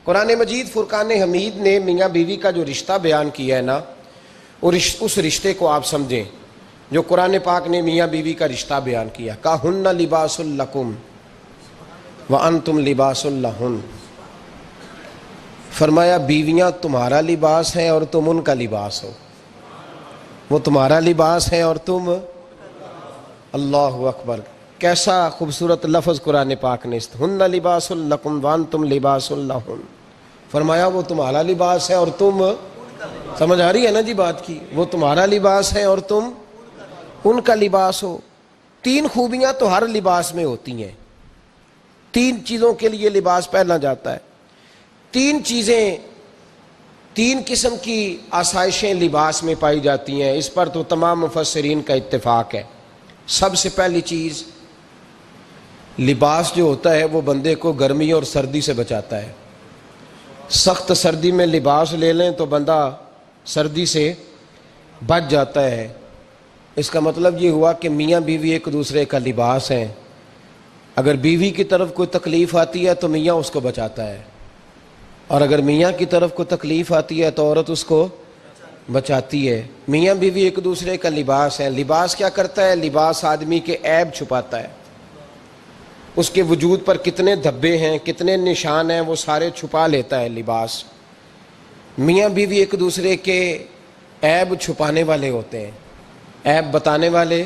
قرآن مجید فرقان حمید نے میاں بیوی کا جو رشتہ بیان کیا ہے نا، اس رشتے کو آپ سمجھیں جو قرآن پاک نے میاں بیوی کا رشتہ بیان کیا۔ کہن لباس لکم وانتم لباس لہن، فرمایا بیویاں تمہارا لباس ہیں اور تم ان کا لباس ہو۔ وہ تمہارا لباس ہے اور تم، اللہ اکبر، کیسا خوبصورت لفظ قرآن پاک نے، ہن لباس لکم وانتم لباس لہن، فرمایا وہ تمہارا لباس ہے اور تم، سمجھ آ رہی ہے نا جی بات کی، وہ تمہارا لباس ہے اور تم ان کا لباس ہو۔ تین خوبیاں تو ہر لباس میں ہوتی ہیں، تین چیزوں کے لیے لباس پہنا جاتا ہے، تین چیزیں، تین قسم کی آسائشیں لباس میں پائی جاتی ہیں، اس پر تو تمام مفسرین کا اتفاق ہے۔ سب سے پہلی چیز، لباس جو ہوتا ہے وہ بندے کو گرمی اور سردی سے بچاتا ہے۔ سخت سردی میں لباس لے لیں تو بندہ سردی سے بچ جاتا ہے۔ اس کا مطلب یہ ہوا کہ میاں بیوی ایک دوسرے کا لباس ہیں۔ اگر بیوی کی طرف کوئی تکلیف آتی ہے تو میاں اس کو بچاتا ہے، اور اگر میاں کی طرف کوئی تکلیف آتی ہے تو عورت اس کو بچاتی ہے۔ میاں بیوی ایک دوسرے کا لباس ہے۔ لباس کیا کرتا ہے؟ لباس آدمی کے عیب چھپاتا ہے، اس کے وجود پر کتنے دھبے ہیں، کتنے نشان ہیں، وہ سارے چھپا لیتا ہے لباس۔ میاں بیوی ایک دوسرے کے عیب چھپانے والے ہوتے ہیں، عیب بتانے والے،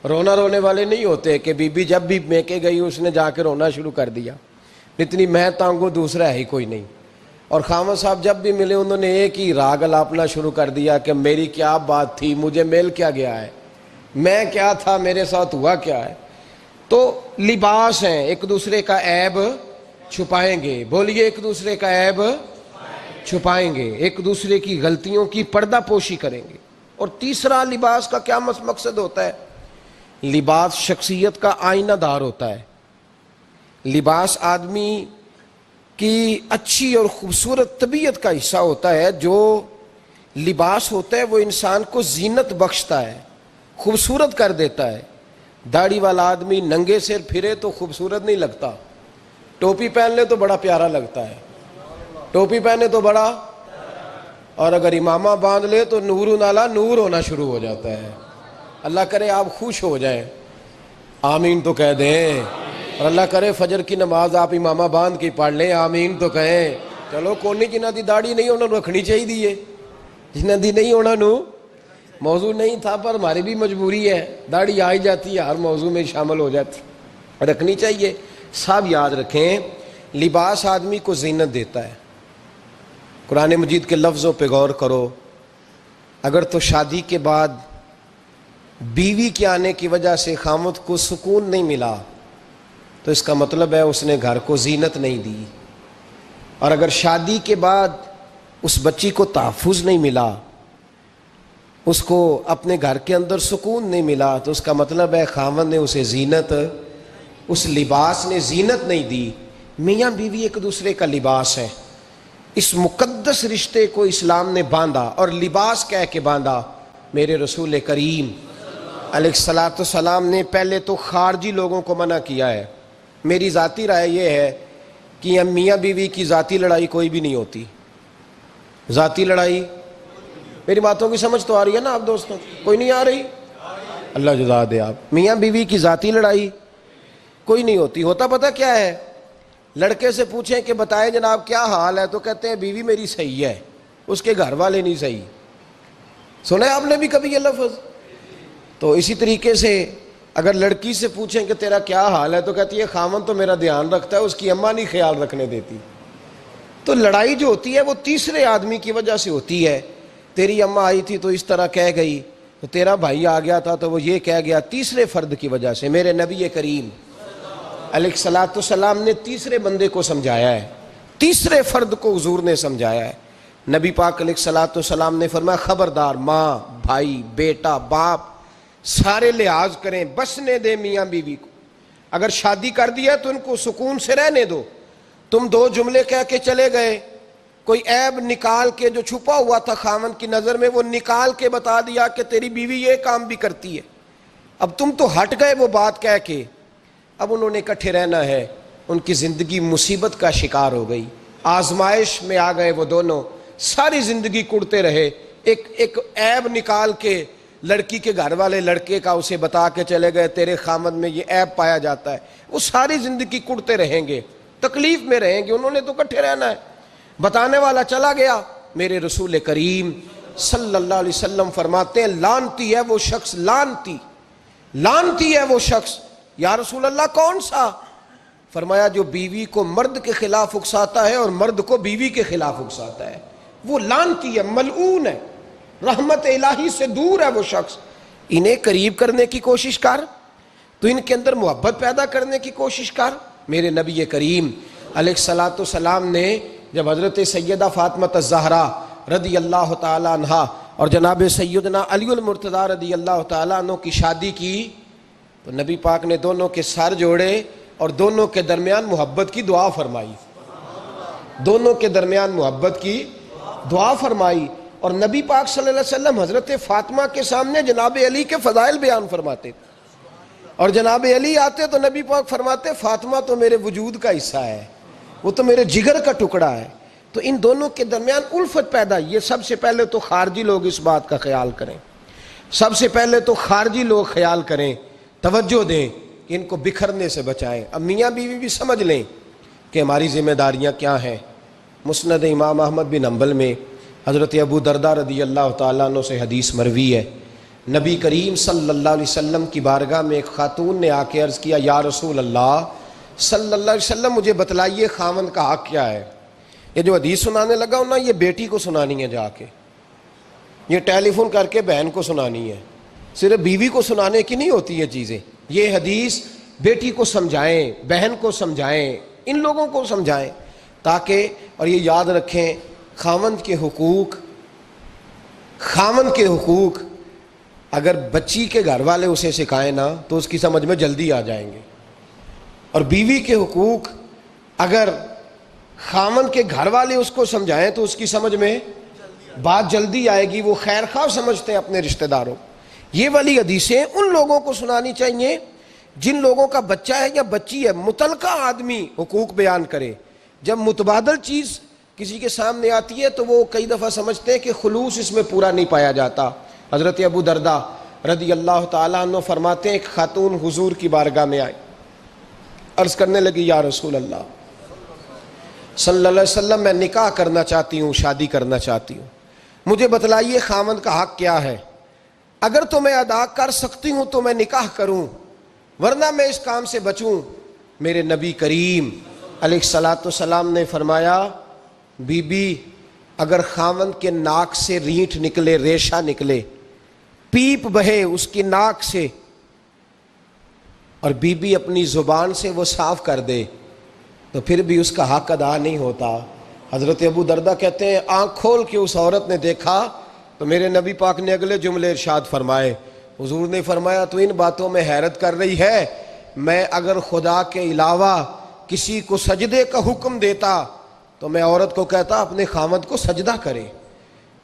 رونا رونے والے نہیں ہوتے کہ بی بی جب بھی میکے گئی اس نے جا کے رونا شروع کر دیا، اتنی میں تانگو دوسرا ہے ہی کوئی نہیں۔ اور خامد صاحب جب بھی ملے انہوں نے ایک ہی راگ الاپنا شروع کر دیا کہ میری کیا بات تھی، مجھے مل کیا گیا ہے، میں کیا تھا، میرے ساتھ ہوا کیا ہے۔ تو لباس ہیں، ایک دوسرے کا عیب چھپائیں گے، بولیے ایک دوسرے کا عیب چھپائیں گے، ایک دوسرے کی غلطیوں کی پردہ پوشی کریں گے۔ اور تیسرا، لباس کا کیا مقصد ہوتا ہے؟ لباس شخصیت کا آئینہ دار ہوتا ہے۔ لباس آدمی کی اچھی اور خوبصورت طبیعت کا حصہ ہوتا ہے۔ جو لباس ہوتا ہے وہ انسان کو زینت بخشتا ہے، خوبصورت کر دیتا ہے۔ داڑھی والا آدمی ننگے سر پھرے تو خوبصورت نہیں لگتا، ٹوپی پہن لے تو بڑا پیارا لگتا ہے، ٹوپی پہنے تو بڑا، اور اگر امامہ باندھ لے تو نور نالا نور ہونا شروع ہو جاتا ہے۔ اللہ کرے آپ خوش ہو جائیں، آمین تو کہہ دیں، اور اللہ کرے فجر کی نماز آپ امامہ باندھ کے پڑھ لیں، آمین تو کہیں۔ چلو کونی جنہ دی داڑھی نہیں انہوں نے رکھنی چاہیے دیئے، جنہ دی نہیں ہونا نو موضوع نہیں تھا، پر ہماری بھی مجبوری ہے، داڑھی آئی جاتی ہے ہر موضوع میں شامل ہو جاتی، رکھنی چاہیے۔ سب یاد رکھیں، لباس آدمی کو زینت دیتا ہے۔ قرآن مجید کے لفظوں پہ غور کرو، اگر تو شادی کے بعد بیوی کے آنے کی وجہ سے خامد کو سکون نہیں ملا تو اس کا مطلب ہے اس نے گھر کو زینت نہیں دی، اور اگر شادی کے بعد اس بچی کو تحفظ نہیں ملا، اس کو اپنے گھر کے اندر سکون نہیں ملا، تو اس کا مطلب ہے خامد نے اسے زینت، اس لباس نے زینت نہیں دی۔ میاں بیوی ایک دوسرے کا لباس ہے۔ اس مقدس رشتے کو اسلام نے باندھا، اور لباس کہہ کے باندھا۔ میرے رسول کریم علیہ السلام نے پہلے تو خارجی لوگوں کو منع کیا ہے۔ میری ذاتی رائے یہ ہے کہ میاں بیوی کی ذاتی لڑائی کوئی بھی نہیں ہوتی، ذاتی لڑائی، میری باتوں کی سمجھ تو آ رہی ہے نا آپ دوستوں؟ کوئی نہیں آ رہی؟ اللہ جزا دے آپ۔ میاں بیوی کی ذاتی لڑائی کوئی نہیں ہوتی۔ ہوتا پتہ کیا ہے؟ لڑکے سے پوچھیں کہ بتائیں جناب کیا حال ہے، تو کہتے ہیں بیوی میری صحیح ہے، اس کے گھر والے نہیں صحیح۔ سنا ہے آپ نے بھی کبھی یہ لفظ؟ تو اسی طریقے سے اگر لڑکی سے پوچھیں کہ تیرا کیا حال ہے، تو کہتی ہے خامن تو میرا دھیان رکھتا ہے، اس کی اماں نہیں خیال رکھنے دیتی۔ تو لڑائی جو ہوتی ہے وہ تیسرے آدمی کی وجہ سے ہوتی ہے۔ تیری اماں آئی تھی تو اس طرح کہہ گئی، تو تیرا بھائی آ گیا تھا تو وہ یہ کہہ گیا، تیسرے فرد کی وجہ سے۔ میرے نبی کریم علیہ السلام نے تیسرے بندے کو سمجھایا ہے، تیسرے فرد کو حضور نے سمجھایا ہے۔ نبی پاک علیہ السلام نے فرمایا خبردار، ماں، بھائی، بیٹا، باپ سارے لحاظ کریں، بسنے دیں میاں بیوی کو۔ اگر شادی کر دیا تو ان کو سکون سے رہنے دو۔ تم دو جملے کہہ کے چلے گئے، کوئی عیب نکال کے جو چھپا ہوا تھا خامن کی نظر میں وہ نکال کے بتا دیا کہ تیری بیوی یہ کام بھی کرتی ہے، اب تم تو ہٹ گئے وہ بات کہہ کے، اب انہوں نے اکٹھے رہنا ہے، ان کی زندگی مصیبت کا شکار ہو گئی۔ آزمائش میں آ گئے وہ دونوں، ساری زندگی کڑتے رہے، ایک عیب نکال کے لڑکی کے گھر والے لڑکے کا اسے بتا کے چلے گئے تیرے خامد میں یہ عیب پایا جاتا ہے، وہ ساری زندگی کڑتے رہیں گے، تکلیف میں رہیں گے، انہوں نے تو اکٹھے رہنا ہے۔ بتانے والا چلا گیا، میرے رسول کریم صلی اللہ علیہ وسلم فرماتے ہیں لعنتی ہے وہ شخص، لعنتی ہے وہ شخص۔ یا رسول اللہ کون سا؟ فرمایا جو بیوی کو مرد کے خلاف اکساتا ہے اور مرد کو بیوی کے خلاف اکساتا ہے، وہ لعنتی ہے، ملعون ہے، رحمت الہی سے دور ہے وہ شخص۔ انہیں قریب کرنے کی کوشش کر، تو ان کے اندر محبت پیدا کرنے کی کوشش کر۔ میرے نبی کریم علیہ الصلاۃ والسلام نے جب حضرت سیدہ فاطمہ الزہرا رضی اللہ تعالی عنہا اور جناب سیدنا علی المرتضیٰ رضی اللہ تعالی عنہ کی شادی کی تو نبی پاک نے دونوں کے سر جوڑے اور دونوں کے درمیان محبت کی دعا فرمائی، دونوں کے درمیان محبت کی دعا فرمائی۔ اور نبی پاک صلی اللہ علیہ وسلم حضرت فاطمہ کے سامنے جناب علی کے فضائل بیان فرماتے، اور جناب علی آتے تو نبی پاک فرماتے فاطمہ تو میرے وجود کا حصہ ہے، وہ تو میرے جگر کا ٹکڑا ہے۔ تو ان دونوں کے درمیان الفت پیدا، یہ سب سے پہلے تو خارجی لوگ اس بات کا خیال کریں، سب سے پہلے تو خارجی لوگ خیال کریں، توجہ دیں کہ ان کو بکھرنے سے بچائیں۔ اب میاں بیوی بھی سمجھ لیں کہ ہماری ذمہ داریاں کیا ہیں۔ مسند امام احمد بن حنبل میں حضرت ابو درداء رضی اللہ تعالیٰ عنہ سے حدیث مروی ہے، نبی کریم صلی اللہ علیہ وسلم کی بارگاہ میں ایک خاتون نے آ کے عرض کیا یا رسول اللہ صلی اللہ علیہ وسلم مجھے بتلائیے خاوند کا حق کیا ہے۔ یہ جو حدیث سنانے لگا ہوں نا، یہ بیٹی کو سنانی ہے، جا کے یہ ٹیلی فون کر کے بہن کو سنانی ہے، صرف بیوی کو سنانے کی نہیں ہوتی یہ چیزیں۔ یہ حدیث بیٹی کو سمجھائیں، بہن کو سمجھائیں، ان لوگوں کو سمجھائیں تاکہ، اور یہ یاد رکھیں خاوند کے حقوق اگر بچی کے گھر والے اسے سکھائیں نا تو اس کی سمجھ میں جلدی آ جائیں گے، اور بیوی کے حقوق اگر خاوند کے گھر والے اس کو سمجھائیں تو اس کی سمجھ میں بات جلدی آئے گی، وہ خیر خواہ سمجھتے ہیں اپنے رشتہ داروں۔ یہ والی حدیثیں ان لوگوں کو سنانی چاہیے جن لوگوں کا بچہ ہے یا بچی ہے، متعلقہ آدمی حقوق بیان کرے۔ جب متبادل چیز کسی کے سامنے آتی ہے تو وہ کئی دفعہ سمجھتے ہیں کہ خلوص اس میں پورا نہیں پایا جاتا۔ حضرت ابو درداء رضی اللہ تعالیٰ عنہ فرماتے ہیں ایک خاتون حضور کی بارگاہ میں آئی، عرض کرنے لگی یا رسول اللہ صلی اللہ علیہ وسلم میں نکاح کرنا چاہتی ہوں، شادی کرنا چاہتی ہوں، مجھے بتلائیے خاوند کا حق کیا ہے، اگر تو میں ادا کر سکتی ہوں تو میں نکاح کروں ورنہ میں اس کام سے بچوں۔ میرے نبی کریم علیہ الصلاۃ والسلام نے فرمایا بی بی اگر خاوند کے ناک سے رینٹ نکلے، ریشہ نکلے، پیپ بہے اس کی ناک سے، اور بی بی اپنی زبان سے وہ صاف کر دے تو پھر بھی اس کا حق ادا نہیں ہوتا۔ حضرت ابو درداء کہتے ہیں آنکھ کھول کے اس عورت نے دیکھا تو میرے نبی پاک نے اگلے جملے ارشاد فرمائے، حضور نے فرمایا تو ان باتوں میں حیرت کر رہی ہے، میں اگر خدا کے علاوہ کسی کو سجدے کا حکم دیتا تو میں عورت کو کہتا اپنے خاوند کو سجدہ کرے،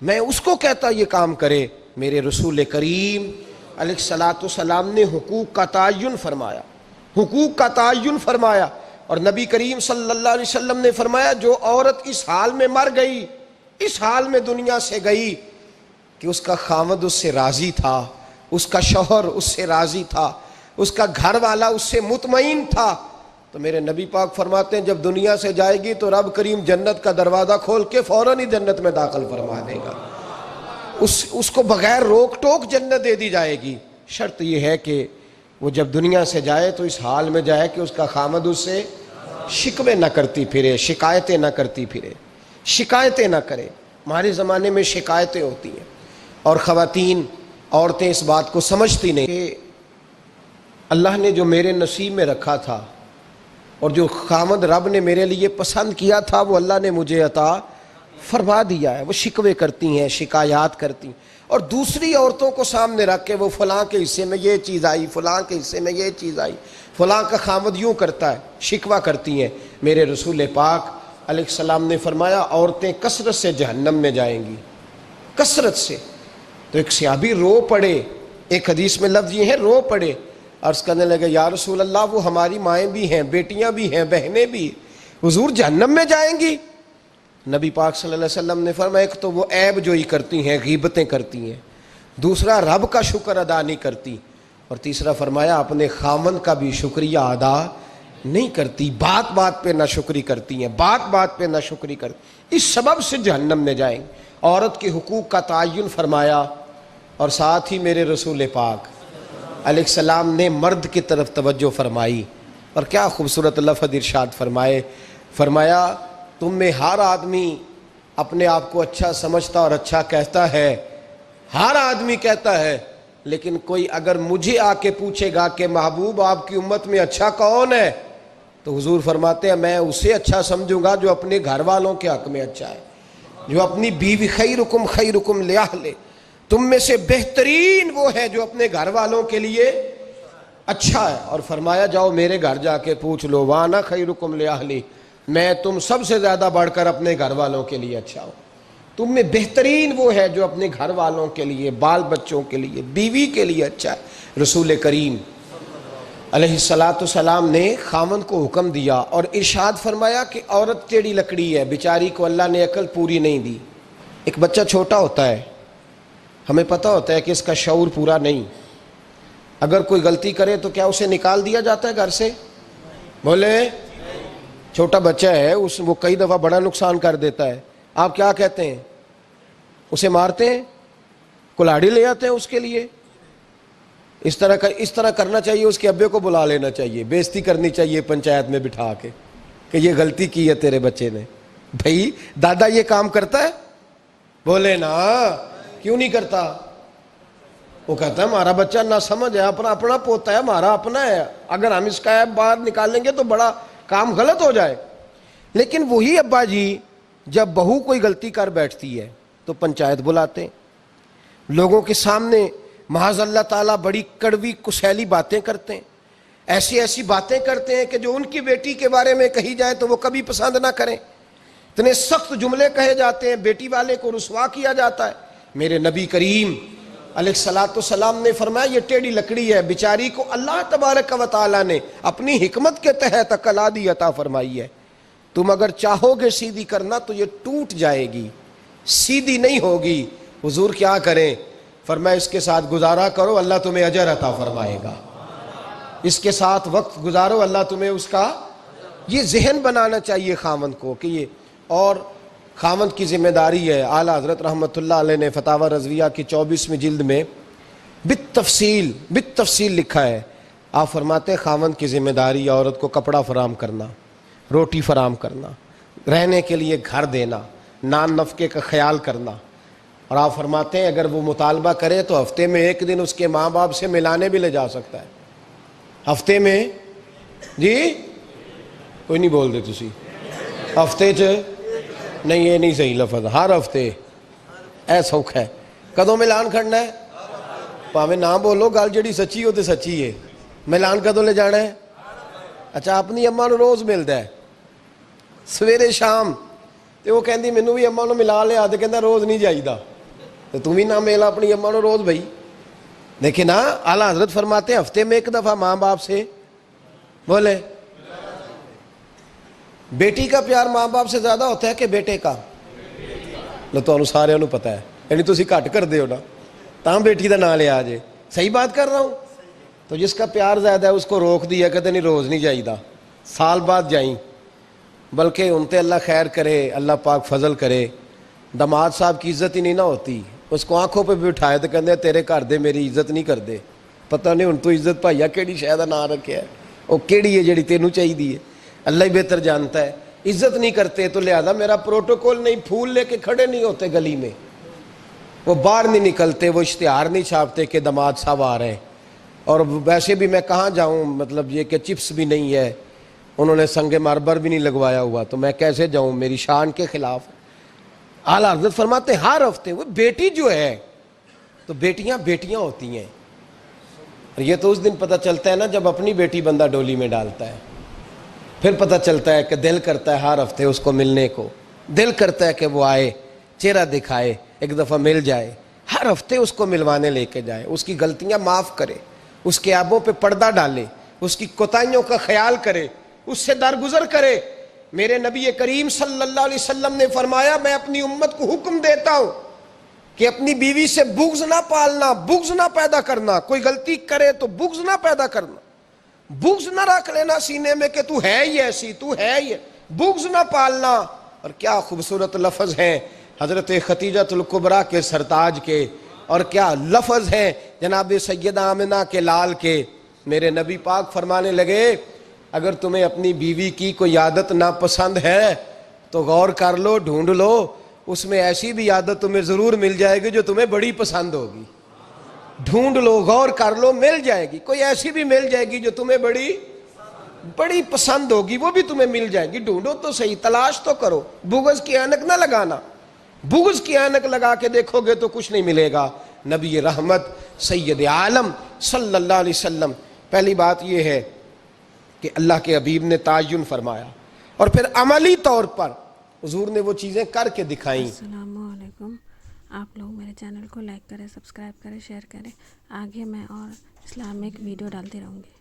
میں اس کو کہتا یہ کام کرے۔ میرے رسول کریم علیہ الصلاۃ والسلام نے حقوق کا تعین فرمایا، حقوق کا تعین فرمایا، اور نبی کریم صلی اللہ علیہ وسلم نے فرمایا جو عورت اس حال میں مر گئی، اس حال میں دنیا سے گئی کہ اس کا خاوند اس سے راضی تھا، اس کا شوہر اس سے راضی تھا، اس کا گھر والا اس سے مطمئن تھا، تو میرے نبی پاک فرماتے ہیں جب دنیا سے جائے گی تو رب کریم جنت کا دروازہ کھول کے فوراً ہی جنت میں داخل فرما دے گا، اس کو بغیر روک ٹوک جنت دے دی جائے گی۔ شرط یہ ہے کہ وہ جب دنیا سے جائے تو اس حال میں جائے کہ اس کا خاوند اس سے شکوے نہ کرتی پھرے، شکایتیں نہ کرتی پھرے، شکایتیں نہ کرے۔ ہمارے زمانے میں شکایتیں ہوتی ہیں اور خواتین، عورتیں اس بات کو سمجھتی نہیں کہ اللہ نے جو میرے نصیب میں رکھا تھا اور جو خاوند رب نے میرے لیے پسند کیا تھا وہ اللہ نے مجھے عطا فرما دیا ہے۔ وہ شکوے کرتی ہیں، شکایات کرتی ہیں، اور دوسری عورتوں کو سامنے رکھ کے وہ فلاں کے حصے میں یہ چیز آئی، فلاں کے حصے میں یہ چیز آئی، فلاں کا خاوند یوں کرتا ہے، شکوہ کرتی ہیں۔ میرے رسول پاک علیہ السلام نے فرمایا عورتیں کثرت سے جہنم میں جائیں گی، کثرت سے۔ تو ایک صحابی رو پڑے، ایک حدیث میں لفظ یہ ہے رو پڑے، عرض کرنے لگے یا رسول اللہ وہ ہماری مائیں بھی ہیں، بیٹیاں بھی ہیں، بہنیں بھی، حضور جہنم میں جائیں گی؟ نبی پاک صلی اللہ علیہ وسلم نے فرمایا ایک تو وہ عیب جوئی کرتی ہیں، غیبتیں کرتی ہیں، دوسرا رب کا شکر ادا نہیں کرتی، اور تیسرا فرمایا اپنے خامند کا بھی شکریہ ادا نہیں کرتی، بات بات پہ ناشکری کرتی ہیں، بات بات پہ ناشکری کرتی، اس سبب سے جہنم میں جائیں گے۔ عورت کے حقوق کا تعین فرمایا، اور ساتھ ہی میرے رسول پاک علیہ السلام نے مرد کی طرف توجہ فرمائی، اور کیا خوبصورت لفظ ارشاد فرمایا تم میں ہر آدمی اپنے آپ کو اچھا سمجھتا اور اچھا کہتا ہے، ہر آدمی کہتا ہے، لیکن کوئی اگر مجھے آ کے پوچھے گا کہ محبوب آپ کی امت میں اچھا کون ہے، تو حضور فرماتے ہیں میں اسے اچھا سمجھوں گا جو اپنے گھر والوں کے حق میں اچھا ہے، جو اپنی بیوی خیرکم لأہلہ، تم میں سے بہترین وہ ہے جو اپنے گھر والوں کے لیے اچھا ہے، اور فرمایا جاؤ میرے گھر جا کے پوچھ لو وانا خیرکم لأہلہ، میں تم سب سے زیادہ بڑھ کر اپنے گھر والوں کے لیے اچھا ہوں، تم میں بہترین وہ ہے جو اپنے گھر والوں کے لیے، بال بچوں کے لیے، بیوی کے لیے اچھا ہے۔ رسول کریم علیہ السلام نے خاوند کو حکم دیا اور ارشاد فرمایا کہ عورت ٹیڑھی لکڑی ہے، بیچاری کو اللہ نے عقل پوری نہیں دی۔ ایک بچہ چھوٹا ہوتا ہے، ہمیں پتہ ہوتا ہے کہ اس کا شعور پورا نہیں، اگر کوئی غلطی کرے تو کیا اسے نکال دیا جاتا ہے گھر سے؟ بولے، چھوٹا بچہ ہے، وہ کئی دفعہ بڑا نقصان کر دیتا ہے، آپ کیا کہتے ہیں؟ اسے مارتے ہیں، کلاڑی لے آتے ہیں اس کے لیے؟ اس طرح کرنا چاہیے، اس کے ابے کو بلا لینا چاہیے، بےزتی کرنی چاہیے پنچایت میں بٹھا کے کہ یہ غلطی کی ہے تیرے بچے نے۔ بھائی دادا یہ کام کرتا ہے؟ بولے نا، کیوں نہیں کرتا؟ وہ کہتا ہے ہمارا بچہ نہ سمجھ ہے، اپنا پوتا ہے، ہمارا اپنا ہے، اگر ہم اس کا باہر نکالیں گے تو بڑا کام غلط ہو جائے۔ لیکن وہی ابا جی جب بہو کوئی غلطی کر بیٹھتی ہے تو پنچایت بلاتے ہیں، لوگوں کے سامنے معاذ اللہ تعالیٰ بڑی کڑوی کسیلی باتیں کرتے ہیں، ایسی باتیں کرتے ہیں کہ جو ان کی بیٹی کے بارے میں کہی جائے تو وہ کبھی پسند نہ کریں، اتنے سخت جملے کہے جاتے ہیں، بیٹی والے کو رسوا کیا جاتا ہے۔ میرے نبی کریم علیہ السلام نے فرمایا یہ ٹیڑھی لکڑی ہے، بیچاری کو اللہ تبارک و تعالیٰ نے اپنی حکمت کے تحت عقل عادی عطا فرمائی ہے، تم اگر چاہو گے سیدھی کرنا تو یہ ٹوٹ جائے گی، سیدھی نہیں ہوگی۔ حضور کیا کریں؟ فرمایا اس کے ساتھ گزارا کرو، اللہ تمہیں اجر عطا فرمائے گا، اس کے ساتھ وقت گزارو، اللہ تمہیں اس کا، یہ ذہن بنانا چاہیے خاوند کو کہ یہ، اور خاوند کی ذمہ داری ہے۔ اعلیٰ حضرت رحمۃ اللہ علیہ نے فتاوی رضویہ کی 24ویں جلد میں بالتفصیل لکھا ہے، آپ فرماتے ہیں خاوند کی ذمہ داری ہے عورت کو کپڑا فراہم کرنا، روٹی فراہم کرنا، رہنے کے لیے گھر دینا، نان نفقے کا خیال کرنا، اور آپ فرماتے ہیں اگر وہ مطالبہ کرے تو ہفتے میں ایک دن اس کے ماں باپ سے ملانے بھی لے جا سکتا ہے، ہفتے میں، جی کوئی نہیں بول دے تسی، ہفتے نہیں، یہ نہیں صحیح لفظ، ہر ہفتے اے سوکھ ہے، کدوں ملان کھڑنا ہے؟ پاویں نہ بولو، گل جڑی سچی ہو تے سچی ہے، ملان کدوں لے جانا ہے؟ اچھا اپنی اماں نو روز ملدا ہے سویرے شام، تے وہ کہندی مینوں بھی اماں نو ملا لیا، تے کہندا روز نہیں جائیدا، تے تم بھی نہ ملا اپنی اماں نو روز بھائی۔ دیکھیں نا اعلیٰ حضرت فرماتے ہیں ہفتے میں ایک دفعہ ماں باپ سے، بولے، بیٹی کا پیار ماں باپ سے زیادہ ہوتا ہے کہ بیٹے کا؟ لو تو سارے نو پتہ ہے، یعنی تسی گھٹ کر دے ہو نا، تاں بیٹی دا نام لیا جے، صحیح بات کر رہا ہوں؟ تو جس کا پیار زیادہ ہے اس کو روک دیا، کہتے نہیں روز نہیں جائیدا، سال بعد جائیں، بلکہ ان تے اللہ خیر کرے، اللہ پاک فضل کرے، داماد صاحب کی عزت ہی نہیں نہ ہوتی، اس کو آنکھوں پہ بھی اٹھائے تو کہتے تیرے گھر دے میری عزت نہیں کر دے، پتہ نہیں ہن تو عزت بھائیا کیڑی شے دا نام رکھیا ہے، وہ کیڑی ہے جڑی تینوں چاہیے ہے، اللہ ہی بہتر جانتا ہے۔ عزت نہیں کرتے تو لہذا میرا پروٹوکول نہیں، پھول لے کے کھڑے نہیں ہوتے گلی میں، وہ باہر نہیں نکلتے، وہ اشتہار نہیں چھاپتے کہ داماد صاحب آ رہے ہیں، اور ویسے بھی میں کہاں جاؤں، مطلب یہ کہ چپس بھی نہیں ہے، انہوں نے سنگ مرمر بھی نہیں لگوایا ہوا، تو میں کیسے جاؤں، میری شان کے خلاف۔ اعلیٰ حضرت فرماتے ہیں ہر ہفتے وہ بیٹی جو ہے، تو بیٹیاں بیٹیاں ہوتی ہیں، اور یہ تو اس دن پتہ چلتا ہے نا جب اپنی بیٹی بندہ ڈولی میں ڈالتا ہے، پھر پتہ چلتا ہے کہ دل کرتا ہے ہر ہفتے اس کو ملنے کو، دل کرتا ہے کہ وہ آئے، چہرہ دکھائے، ایک دفعہ مل جائے، ہر ہفتے اس کو ملوانے لے کے جائے، اس کی غلطیاں معاف کرے، اس کے عیبوں پہ پردہ ڈالے، اس کی کوتاہیوں کا خیال کرے، اس سے درگزر کرے، میرے نبی کریم صلی اللہ علیہ وسلم نے فرمایا میں اپنی امت کو حکم دیتا ہوں کہ اپنی بیوی سے بغض نہ پالنا، بغض نہ پیدا کرنا، کوئی غلطی کرے تو بغض نہ پیدا کرنا، بغض نہ رکھ لینا سینے میں کہ تو ہے ہی ایسی، تو ہے ہی، بغض نہ پالنا۔ اور کیا خوبصورت لفظ ہیں حضرت خدیجہ الکبریٰ کے سرتاج کے، اور کیا لفظ ہیں جناب سیدہ آمنہ کے لال کے۔ میرے نبی پاک فرمانے لگے اگر تمہیں اپنی بیوی کی کوئی عادت ناپسند ہے تو غور کر لو، ڈھونڈ لو، اس میں ایسی بھی عادت تمہیں ضرور مل جائے گی جو تمہیں بڑی پسند ہوگی۔ ڈھونڈ لو، غور کر لو، مل جائے گی، کوئی ایسی بھی مل جائے گی جو تمہیں بڑی پسند ہوگی، وہ بھی تمہیں مل جائے گی۔ ڈھونڈو تو صحیح، تلاش تو کرو، بغض کی اینک نہ لگانا، بغض کی اینک لگا کے دیکھو گے تو کچھ نہیں ملے گا۔ نبی رحمت سید عالم صلی اللہ علیہ وسلم، پہلی بات یہ ہے کہ اللہ کے حبیب نے تعین فرمایا، اور پھر عملی طور پر حضور نے وہ چیزیں کر کے دکھائیں۔ السلام علیکم، آپ لوگ میرے چینل کو لائک کریں، سبسکرائب کریں، شیئر کریں، آگے میں اور اسلامک ویڈیو ڈالتی رہوں گی۔